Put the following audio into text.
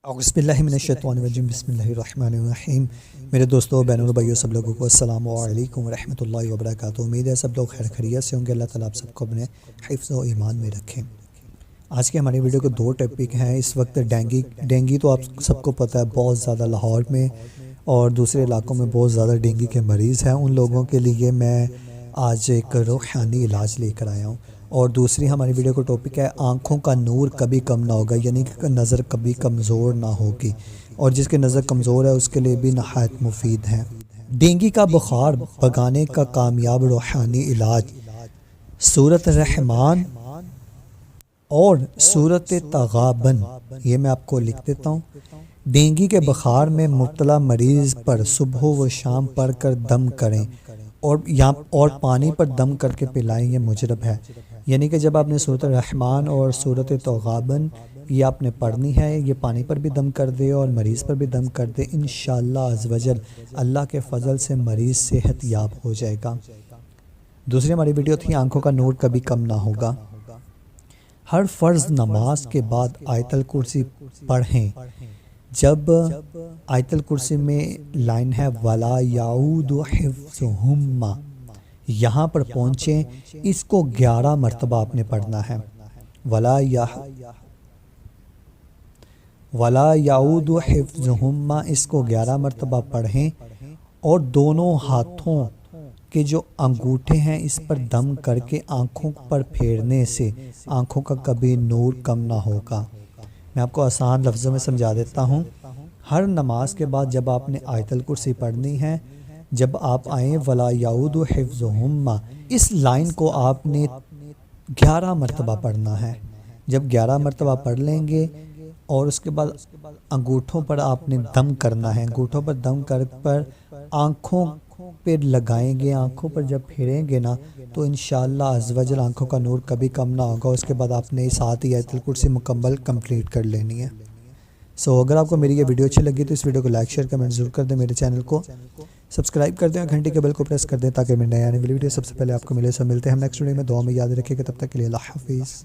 اعوذ باللہ من الشیطان الرجیم بسم اللہ الرحمن الرحیم۔ میرے دوستوں بہنوں اور بھائیوں سب لوگوں کو السلام علیکم ورحمۃ اللہ وبرکاتہ۔ امید ہے سب لوگ خیر خیریت سے ہوں گے۔ اللہ تعالیٰ آپ سب کو اپنے حفظ و ایمان میں رکھیں۔ آج کے ہماری ویڈیو کے دو ٹاپک ہیں۔ اس وقت ڈینگی تو آپ سب کو پتہ ہے بہت زیادہ لاہور میں اور دوسرے علاقوں میں بہت زیادہ ڈینگی کے مریض ہیں۔ ان لوگوں کے لیے میں آج ایک روحانی علاج لے کر آیا ہوں۔ اور دوسری ہماری ویڈیو کا ٹاپک ہے آنکھوں کا نور کبھی کم نہ ہوگا، یعنی کہ نظر کبھی کمزور نہ ہوگی، اور جس کی نظر کمزور ہے اس کے لیے بھی نہایت مفید ہیں۔ ڈینگی کا بخار بھگانے کا کامیاب روحانی علاج سورۃ الرحمن اور سورۃ تغابن، یہ میں آپ کو لکھ دیتا ہوں۔ ڈینگی کے بخار میں مبتلا مریض پر صبح و شام پڑھ کر دم کریں اور پانی پر دم کر کے پلائیں، یہ مجرب ہے۔ یعنی کہ جب آپ نے سورۃ الرحمن اور سورۃ تغابن یہ آپ نے پڑھنی ہے، یہ پانی پر بھی دم کر دے اور مریض پر بھی دم کر دے، انشاءاللہ عز و جل اللہ کے فضل سے مریض صحت یاب ہو جائے گا۔ دوسری ہماری ویڈیو تھی آنکھوں کا نور کبھی کم نہ ہوگا۔ ہر فرض نماز کے بعد آیت الکرسی پڑھیں۔ جب آیت الکرسی میں لائن ہے وَلَا يَعُودُ حِفْظُهُمَّ، یہاں پر پہنچیں، اس کو 11 مرتبہ آپ نے پڑھنا ہے۔ وَلَا يَعُودُ حِفْظُهُمَّ، اس کو 11 مرتبہ پڑھیں اور دونوں ہاتھوں کے جو انگوٹھے ہیں اس پر دم کر کے آنکھوں پر پھیرنے سے آنکھوں کا کبھی نور کم نہ ہوگا۔ میں آپ کو آسان لفظوں میں سمجھا دیتا ہوں۔ ہر نماز کے بعد جب آپ نے آیت الکرسی پڑھنی ہے، جب آپ آئیں وَلَا يَعُودُ حِفْظُهُمَّ، اس لائن کو آپ نے 11 مرتبہ پڑھنا ہے۔ جب 11 مرتبہ پڑھ لیں گے اور اس کے بعد انگوٹھوں پر آپ نے دم کرنا ہے، انگوٹھوں پر دم پر آنکھوں پہ لگائیں گے، آنکھوں پر جب پھیریں گے نا تو انشاءاللہ عز و جل آنکھوں کا نور کبھی کم نہ ہوگا۔ اس کے بعد آپ نے ساتھ ہی آیت الکرسی مکمل کمپلیٹ کر لینی ہے۔ اگر آپ کو میری یہ ویڈیو اچھی لگی تو اس ویڈیو کو لائک شیئر کمنٹ ضرور کر دیں، میرے چینل کو سبسکرائب کر دیں اور گھنٹی کے بیل کو پریس کر دیں تاکہ میری نئی آنے والی ویڈیو سب سے پہلے آپ کو ملے۔ ملتے ہیں ہم نیکسٹ ویڈیو میں، دعا میں یاد رکھیں کہ تب تک کے لیے اللہ حافظ۔